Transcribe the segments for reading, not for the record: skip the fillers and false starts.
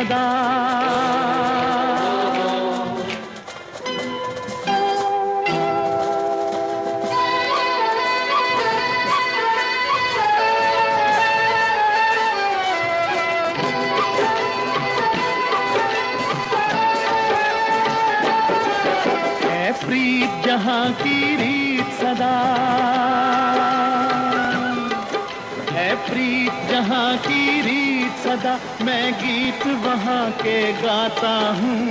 सदा। प्रीत जहाँ की रीत सदा है, प्रीत जहाँ की रीत सदा, मैं गीत वहाँ के गाता हूँ।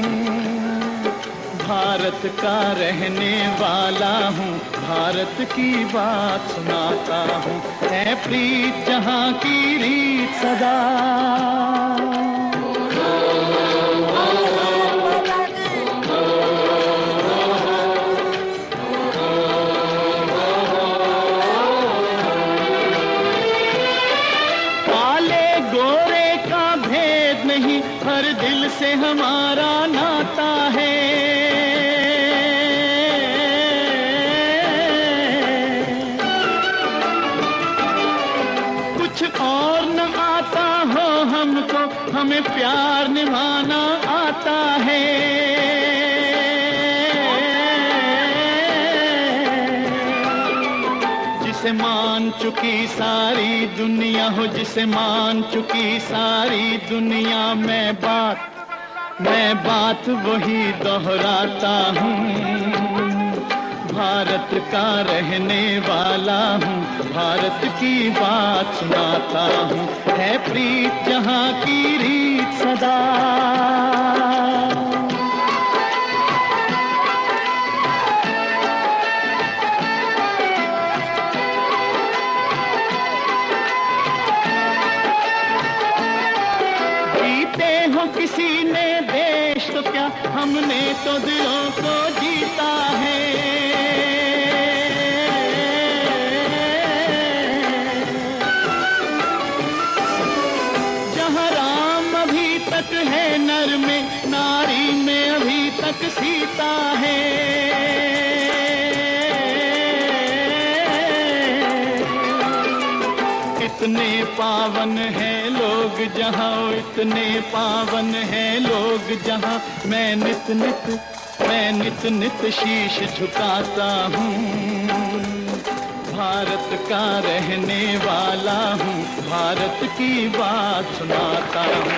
भारत का रहने वाला हूँ, भारत की बात सुनाता हूँ। है प्रीत जहाँ की रीत सदा। हर दिल से हमारा नाता है। कुछ और न आता हो हमको, हमें प्यार निभाना आता है। जिसे मान चुकी सारी दुनिया हो, जिसे मान चुकी सारी दुनिया, मैं बात वही दोहराता हूँ। भारत का रहने वाला हूँ, भारत की बात सुनाता हूँ। है प्रीत जहाँ की रीत सदा। किसी ने देश तो क्या, हमने तो दिलों को जीता है। जहाँ राम अभी तक है नर में, नारी में अभी तक सीता है। इतने पावन है लोग जहाँ, इतने पावन है लोग जहाँ, मैं नित नित शीश झुकाता हूँ। भारत का रहने वाला हूँ, भारत की बात सुनाता हूँ।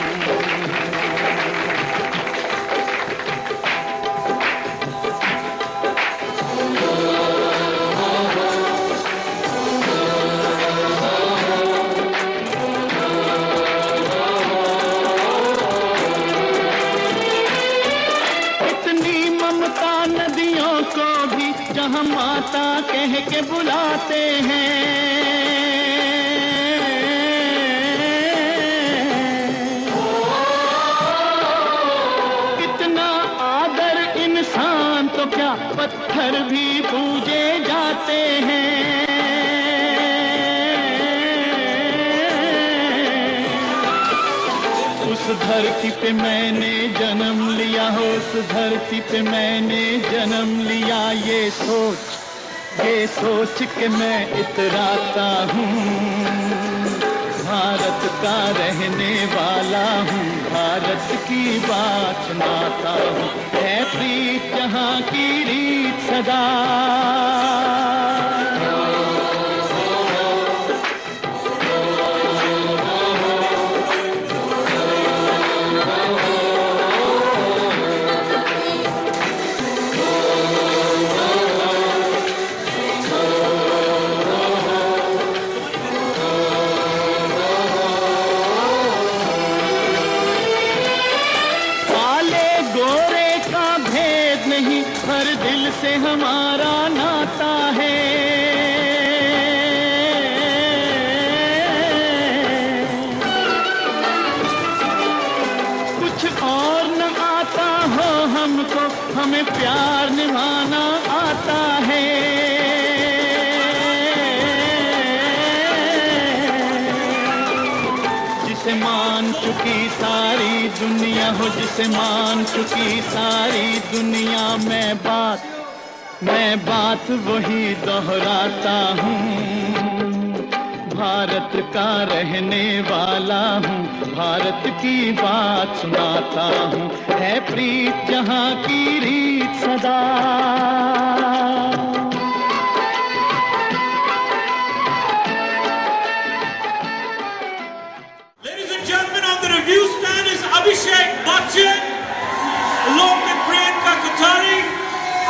नदियों को भी जहाँ माता कह के बुलाते हैं। कितना आदर इंसान तो क्या, पत्थर भी पूजे जाते हैं। उस धरती पे मैंने जन्म लिया हो, उस धरती पे मैंने जन्म लिया, ये सोच के मैं इतराता हूँ। भारत का रहने वाला हूँ, भारत की बात सुनाता हूँ। है प्रीत जहाँ की रीत सदा। हर दिल से हमारा नाता है। कुछ और न आता हो हमको, हमें प्यार निभाना आता है। जिसे मान चुकी सारी दुनिया हो, जिसे मान चुकी सारी दुनिया, मैं बात वही दोहराता हूँ। भारत का रहने वाला हूँ, भारत की बात सुनाता हूँ। है प्रीत जहाँ की रीत सदा। Ladies and gentlemen, on the review stand is Abhishek Bachchan along with Priyanka Kothari.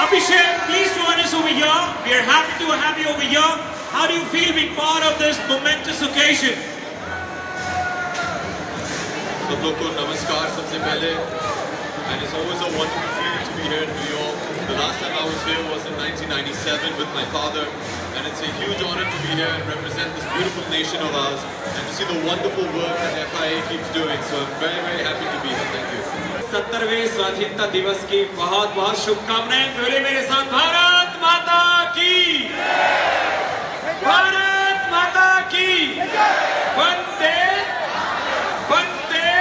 Abhishek, please join us over here. We are happy to have you over here. How do you feel being part of this momentous occasion? सब लोग को नमस्कार सबसे पहले, and it's always a wonderful feeling to be here in New York. The last time I was here was in 1997 with my father, and it's a huge honor to be here and represent this beautiful nation of ours and to see the wonderful work that FIA keeps doing. So I'm very, very happy to be here. Thank you. 70वें स्वाधीनता दिवस की बहुत बहुत शुभकामनाएं। बोले मेरे साथ भारत माता की, भारत माता की, वंदे वंदे।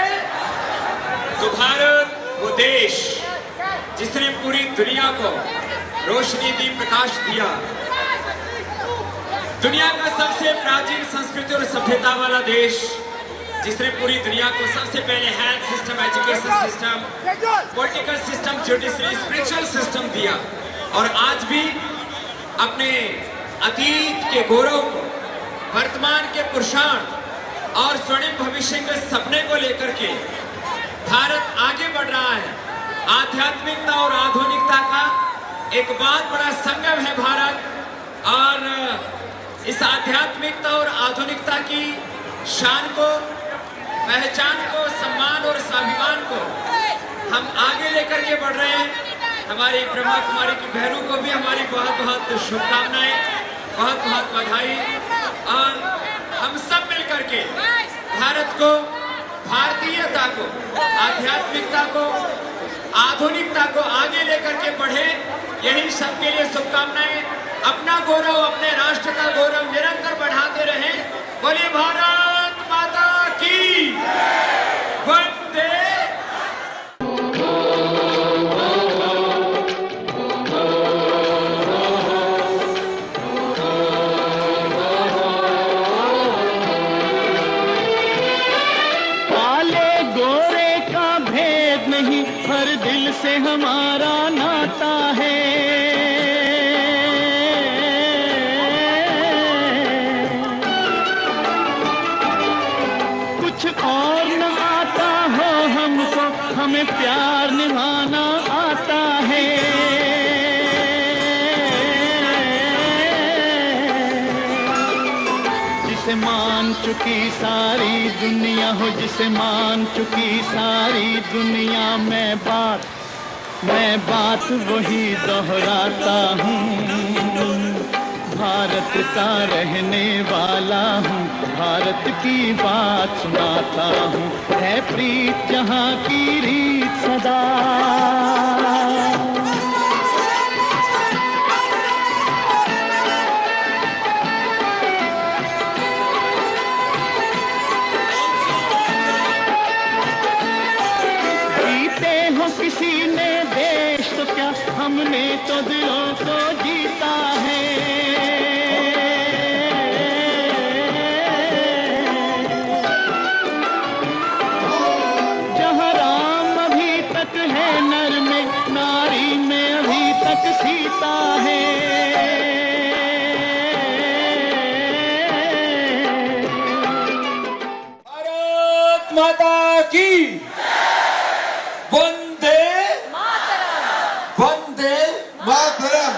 तो भारत वो देश जिसने पूरी दुनिया को रोशनी दी, प्रकाश दिया, दुनिया का सबसे प्राचीन संस्कृति और सभ्यता वाला देश, जिसने पूरी दुनिया को सबसे पहले health system, education system, political system, judiciary, spiritual system दिया, और आज भी अपने अतीत के गौरव को, वर्तमान के पुरुषार्थ और स्वर्णिम भविष्य के सपने को लेकर के भारत आगे बढ़ रहा है। आध्यात्मिकता और आधुनिकता का एक बहुत बड़ा संगम है भारत, और इस आध्यात्मिकता और आधुनिकता की शान को, पहचान को, सम्मान और स्वाभिमान को हम आगे लेकर के बढ़ रहे हैं। हमारी ब्रह्मा कुमारी की बहनों को भी हमारी बहुत बहुत शुभकामनाएं, बहुत बहुत बधाई, और हम सब मिलकर के भारत को, भारतीयता को, आध्यात्मिकता को, आधुनिकता को आगे लेकर के बढ़े, यही सबके लिए शुभकामनाएं। अपना गौरव, अपने राष्ट्र का गौरव निरंतर बढ़ाते रहें। बोले भारत माता की, वंदे। हर दिल से हमारा नाता है। कुछ और न आता हो हमको, हमें प्यार निभाना आता है। जिसे मान चुकी सारी दुनिया हो, जिसे मान चुकी सारी दुनिया, मैं बात वही दोहराता हूँ। भारत का रहने वाला हूँ, भारत की बात सुनाता हूँ। है प्रीत जहाँ की रीत सदा। किसी ने देश तो क्या, हमने तो दिलों को जीता है। जहाँ राम अभी तक है नर में, नारी में अभी तक सीता है। भारत माता की, वंदे वंदे मातरम।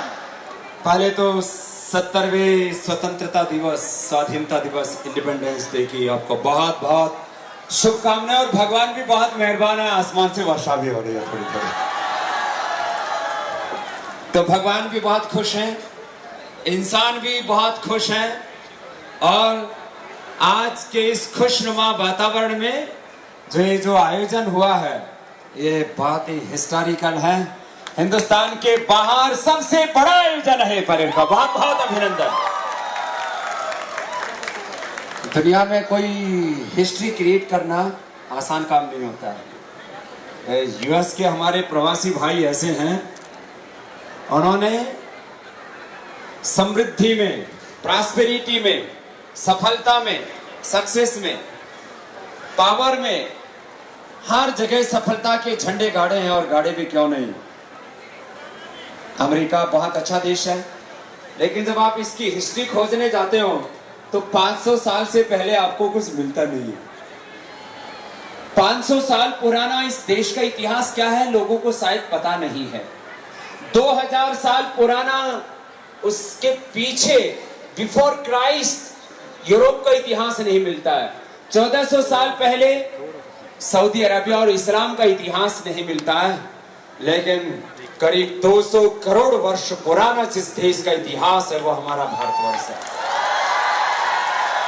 पहले तो 70वें स्वतंत्रता दिवस, स्वाधीनता दिवस, इंडिपेंडेंस डे की आपको बहुत बहुत शुभकामनाएं, और भगवान भी बहुत मेहरबान है, आसमान से वर्षा भी हो रही है थोड़ी थोड़ी, तो भगवान भी बहुत खुश हैं, इंसान भी बहुत खुश हैं, और आज के इस खुशनुमा वातावरण में जो आयोजन हुआ है, ये बहुत ही हिस्टोरिकल है। हिंदुस्तान के बाहर सबसे बड़ा आयोजन है परेड का, बहुत बहुत अभिनंदन। दुनिया में कोई हिस्ट्री क्रिएट करना आसान काम नहीं होता है। यूएस के हमारे प्रवासी भाई ऐसे हैं, उन्होंने समृद्धि में, प्रॉस्पेरिटी में सफलता में, सक्सेस में, पावर में, हर जगह सफलता के झंडे गाड़े हैं, और गाड़े भी क्यों नहीं। अमेरिका बहुत अच्छा देश है, लेकिन जब आप इसकी हिस्ट्री खोजने जाते हो तो 500 साल से पहले आपको कुछ मिलता नहीं है। 500 साल पुराना इस देश का इतिहास क्या है लोगों को शायद पता नहीं है। 2000 साल पुराना उसके पीछे बिफोर क्राइस्ट यूरोप का इतिहास नहीं मिलता है। 1400 साल पहले सऊदी अरबिया और इस्लाम का इतिहास नहीं मिलता है, लेकिन करीब 200 करोड़ वर्ष पुराना जिस देश का इतिहास है वो हमारा भारतवर्ष है।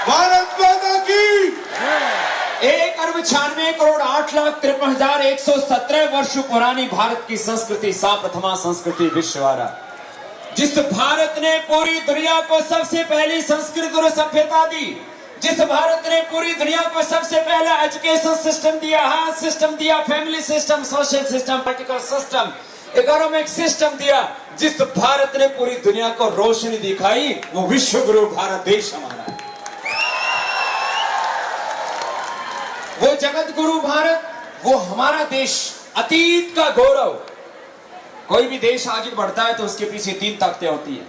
भारत माता की 1,96,08,53,117 वर्ष पुरानी भारत की संस्कृति प्रथमा संस्कृति विश्ववारा, जिस भारत ने पूरी दुनिया को सबसे पहली संस्कृति और सभ्यता दी, जिस भारत ने पूरी दुनिया को सबसे पहला एजुकेशन सिस्टम दिया, हेल्थ सिस्टम दिया, family system, social system, political system, economic system दिया, जिस भारत ने पूरी दुनिया को रोशनी दिखाई, वो विश्व गुरु भारत देश हमारा है। वो जगत गुरु भारत, वो हमारा देश, अतीत का गौरव। कोई भी देश आगे बढ़ता है तो उसके पीछे 3 ताकतें होती हैं।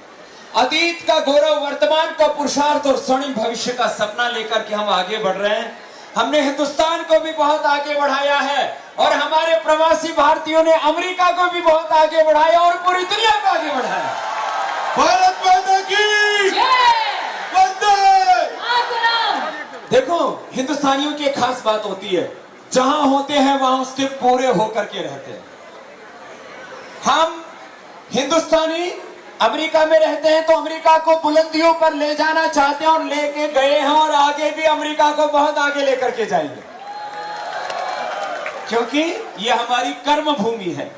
अतीत का गौरव, वर्तमान का पुरुषार्थ और स्वर्णिम भविष्य का सपना लेकर के हम आगे बढ़ रहे हैं। हमने हिंदुस्तान को भी बहुत आगे बढ़ाया है, और हमारे प्रवासी भारतीयों ने अमेरिका को भी बहुत आगे बढ़ाया और पूरी दुनिया को आगे बढ़ाया। भारत माता की वंदे मातरम। देखो, हिंदुस्तानियों की एक खास बात होती है, जहां होते हैं वहां उसके पूरे होकर के रहते हैं। हम हिंदुस्तानी अमेरिका में रहते हैं तो अमेरिका को बुलंदियों पर ले जाना चाहते हैं, और लेके गए हैं, और आगे भी अमेरिका को बहुत आगे लेकर के जाएंगे, क्योंकि ये हमारी कर्म भूमि है।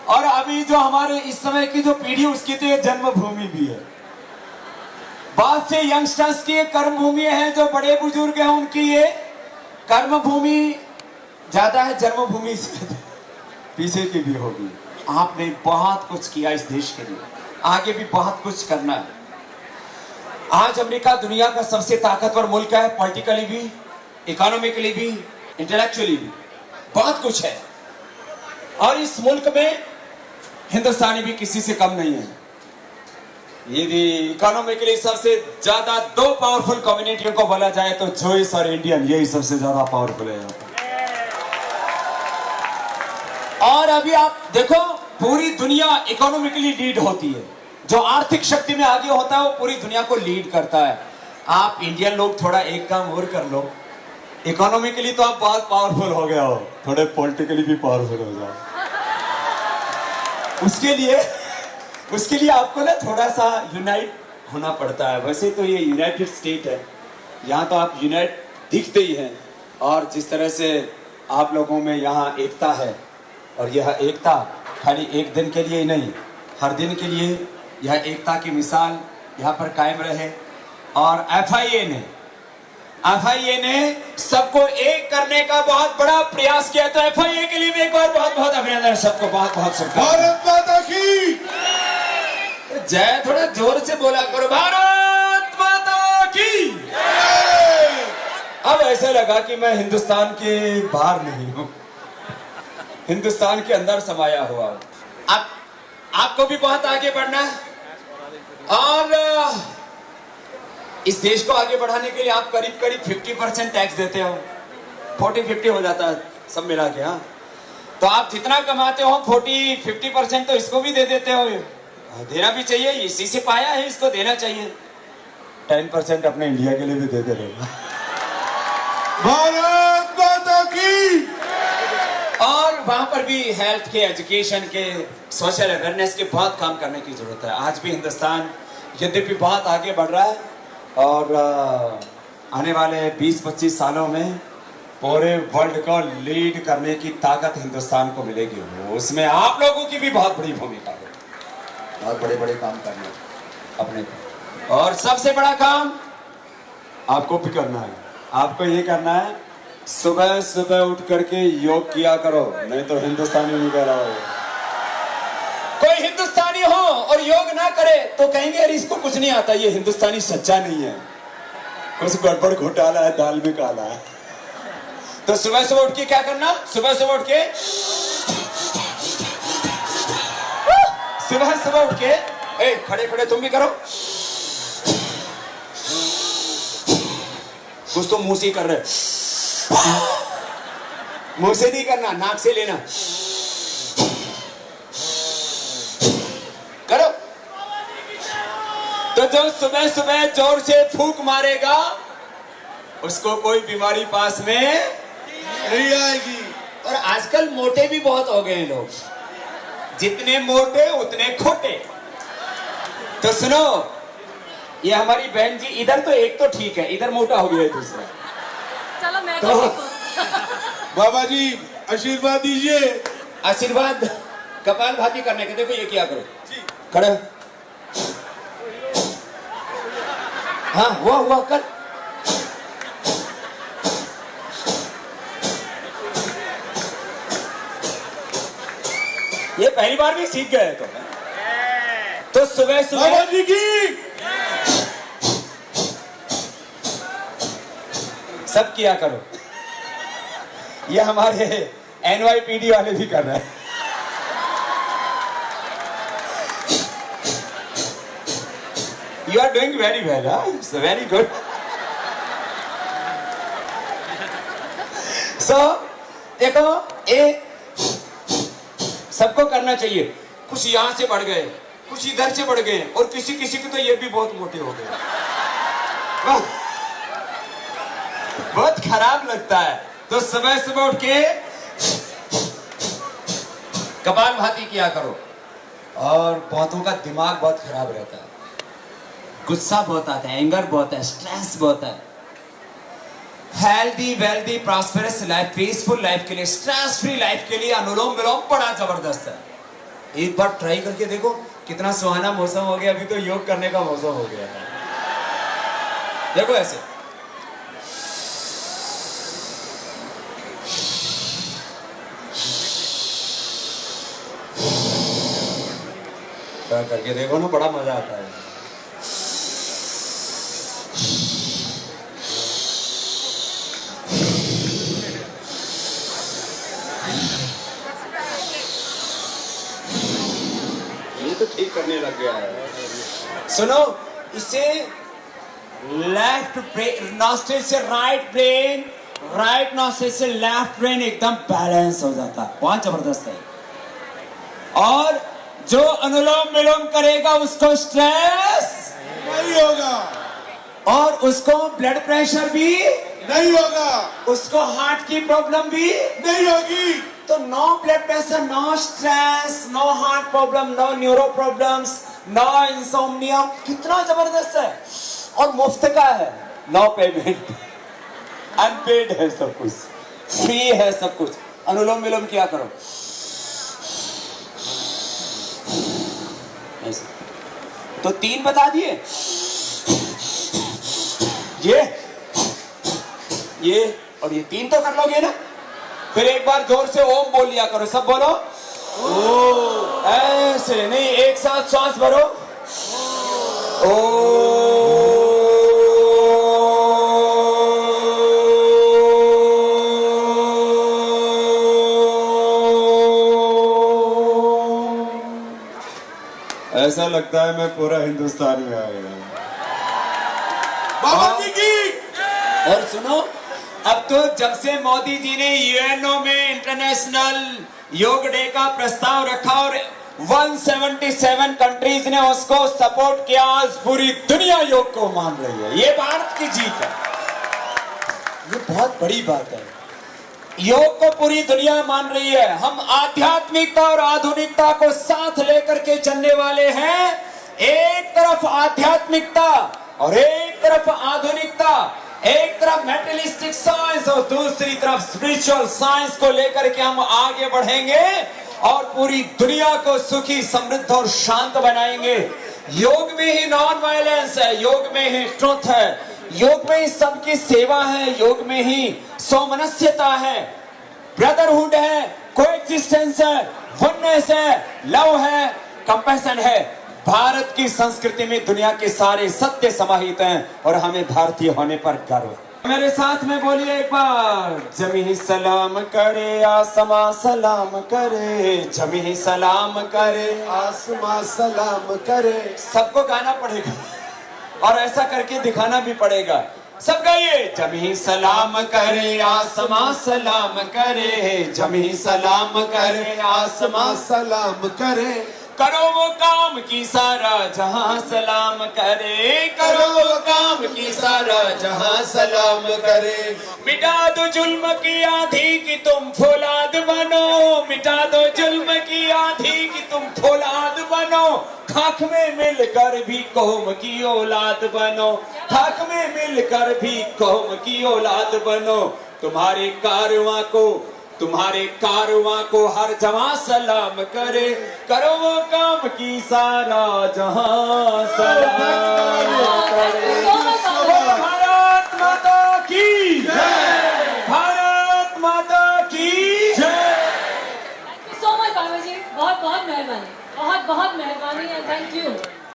और अभी जो हमारे इस समय की जो पीढ़ी, उसकी तो ये जन्म भूमि भी है। बहुत से यंगस्टर्स की कर्म भूमि है, जो बड़े बुजुर्ग हैं उनकी ये कर्म भूमि ज्यादा है, जन्मभूमि से पीछे की भी होगी। आपने बहुत कुछ किया इस देश के लिए, आगे भी बहुत कुछ करना है। आज अमेरिका दुनिया का सबसे ताकतवर मुल्क है, पॉलिटिकली भी, इकोनॉमिकली भी, इंटेलेक्चुअली भी, बहुत कुछ है। और इस मुल्क में हिंदुस्तानी भी किसी से कम नहीं है। ये भी इकोनॉमिकली सबसे ज्यादा 2 पावरफुल कम्युनिटियों को बोला जाए तो जॉइस और इंडियन, यही सबसे ज्यादा पावरफुल है। और अभी आप देखो, पूरी दुनिया इकोनॉमिकली लीड होती है। जो आर्थिक शक्ति में आगे होता है वो पूरी दुनिया को लीड करता है। आप इंडियन लोग थोड़ा एक काम और कर लो, इकोनॉमिकली तो आप बहुत पावरफुल हो गए हो, थोड़े पॉलिटिकली भी पावरफुल हो जाओ। उसके लिए आपको ना थोड़ा सा यूनाइट होना पड़ता है। वैसे तो ये यूनाइटेड स्टेट है, यहाँ तो आप यूनाइट दिखते ही हैं। और जिस तरह से आप लोगों में यहाँ एकता है, और यह एकता खाली एक दिन के लिए ही नहीं, हर दिन के लिए यह एकता की मिसाल यहाँ पर कायम रहे। और FIA ने सबको एक करने का बहुत बड़ा प्रयास किया, तो FIA के लिए भी एक बार बहुत बहुत अभिनंदन, सबको बहुत बहुत शुभकामनाएं। भारत माता की जय, थोड़ा जोर से बोला करो, भारत माता की। अब ऐसा लगा कि मैं हिंदुस्तान के बाहर नहीं हूं, हिंदुस्तान के अंदर समाया हुआ हूं। अब आपको भी बहुत आगे बढ़ना है, और इस देश को आगे बढ़ाने के लिए आप करीब 50% टैक्स देते हो, 40-50 हो जाता है सब मिला के। हाँ, तो आप जितना कमाते हो 40-50% तो इसको भी दे देते हो। देना भी चाहिए, इसी से पाया है, इसको देना चाहिए। 10% अपने इंडिया के लिए भी देते रहो। भारत माता की। और वहां पर भी हेल्थ के, एजुकेशन के, सोशल अवेयरनेस के बहुत काम करने की जरूरत है। आज भी हिंदुस्तान यद्यपि बहुत आगे बढ़ रहा है, और आने वाले 20-25 सालों में पूरे वर्ल्ड को लीड करने की ताकत हिंदुस्तान को मिलेगी। उसमें आप लोगों की भी बहुत बड़ी भूमिका है, बहुत बड़े बड़े काम करने अपने को। और सबसे बड़ा काम आपको भी करना है। आपको ये करना है, सुबह सुबह उठ करके योग किया करो, नहीं तो हिंदुस्तानी नहीं कह रहा हो। कोई हिंदुस्तानी हो और योग ना करे तो कहेंगे यार इसको कुछ नहीं आता, ये हिंदुस्तानी सच्चा नहीं है। कुछ गड़बड़ घोटाला है, दाल भी काला है। तो सुबह सुबह उठ के क्या करना, सुबह सुबह उठ के खड़े खड़े तुम भी करो। कुछ तो मुंह से ही कर रहे, मुंह से नहीं करना, नाक से लेना। करो। तो जो सुबह सुबह जोर से फूंक मारेगा उसको कोई बीमारी पास में नहीं आएगी। और आजकल मोटे भी बहुत हो गए हैं लोग, जितने मोटे उतने खोटे। तो सुनो, ये हमारी बहन जी, इधर तो एक तो ठीक है, इधर मोटा हो गया है दूसरा। चलो मैं तो बाबा जी आशीर्वाद दीजिए। आशीर्वाद कपाल भाती करने के। देखो ये क्या करो, खड़े। हाँ हुआ कर। ये पहली बार भी सीख गए तो सुबह बाबा सुबह जी की सब किया करो। ये हमारे NYPD वाले भी कर रहे हैं। You are doing very well, huh? It's very good. So, देखो ये सबको करना चाहिए। कुछ यहां से बढ़ गए, कुछ इधर से बढ़ गए, और किसी किसी के तो ये भी बहुत मोटे हो गए। बहुत खराब लगता है। तो सुबह सुबह उठ के कपाल भाती किया करो। और बहुतों का दिमाग बहुत खराब रहता है, गुस्सा बहुत आता है, एंगर बहुत है, स्ट्रेस बहुत है। Healthy wealthy prosperous life, peaceful life के लिए, स्ट्रेस फ्री लाइफ के लिए अनुलोम विलोम बड़ा जबरदस्त है। एक बार ट्राई करके देखो, कितना सुहाना मौसम हो गया। अभी तो योग करने का मौसम हो गया है। देखो ऐसे करके देखो ना, बड़ा मजा आता है। ये तो ठीक करने लग गया है। सुनो, इसे लेफ्ट नॉस्ट्रिल से राइट ब्रेन, राइट नॉस्ट्रिल से लेफ्ट ब्रेन एकदम बैलेंस हो जाता है। बहुत जबरदस्त है। और जो अनुलोम विलोम करेगा उसको स्ट्रेस नहीं होगा, और उसको ब्लड प्रेशर भी नहीं होगा, उसको हार्ट की प्रॉब्लम भी नहीं होगी। तो no blood pressure, no stress, no heart problem, no neuro problems, no insomnia. कितना जबरदस्त है। और मुफ्त का है, नो पेमेंट, अनपेड है, सब कुछ फ्री है, सब कुछ। अनुलोम विलोम किया करो ऐसे। तो 3 बता दिए, ये और ये 3 तो कर लोगे ना। फिर एक बार जोर से ओम बोल लिया करो, सब बोलो ओ। ऐसे नहीं, एक साथ सांस भरो ओ। ऐसा लगता है मैं पूरा हिंदुस्तान में आ गया। बाबा जी की। और सुनो, अब तो जब से मोदी जी ने यूएनओ में इंटरनेशनल योग डे का प्रस्ताव रखा और 177 कंट्रीज ने उसको सपोर्ट किया, आज पूरी दुनिया योग को मान रही है। ये भारत की जीत है, ये बहुत बड़ी बात है। योग को पूरी दुनिया मान रही है। हम आध्यात्मिकता और आधुनिकता को साथ लेकर के चलने वाले हैं। एक तरफ आध्यात्मिकता और एक तरफ आधुनिकता, एक तरफ मेटेरियलिस्टिक साइंस और दूसरी तरफ स्पिरिचुअल साइंस को लेकर के हम आगे बढ़ेंगे और पूरी दुनिया को सुखी, समृद्ध और शांत बनाएंगे। योग में ही नॉन वायलेंस है, योग में ही ट्रुथ है, योग में ही सबकी सेवा है, योग में ही सौमनस्यता है, ब्रदरहुड है, कोएक्सिस्टेंस है, वननेस है, लव है, कंपैशन है। भारत की संस्कृति में दुनिया के सारे सत्य समाहित हैं और हमें भारतीय होने पर गर्व है। मेरे साथ में बोलिए एक बार, जमी सलाम करे आसमां सलाम करे, जमी सलाम करे आसमां सलाम करे। सबको गाना पड़ेगा और ऐसा करके दिखाना भी पड़ेगा। सब गाइए, जमी सलाम करे आसमां सलाम करे, जमी सलाम करे आसमां सलाम करे। करो वो काम की सारा जहां सलाम करे, करो वो काम की सारा जहां सलाम करे। मिटा दो जुल्म की आंधी की तुम फौलाद बनो, मिटा दो जुल्म की आंधी की तुम फौलाद बनो। खाक में मिलकर भी कौम की औलाद बनो, खाक में मिलकर भी कौम की औलाद बनो। तुम्हारे कारवां को हर जवां सलाम करे, करो वो काम की सारा जहां सलाम करे। भारत माता की जय, भारत माता की जय। थैंक यू सो मच बाबा जी, बहुत बहुत मेहरबानी, बहुत बहुत मेहरबानी एंड थैंक यू।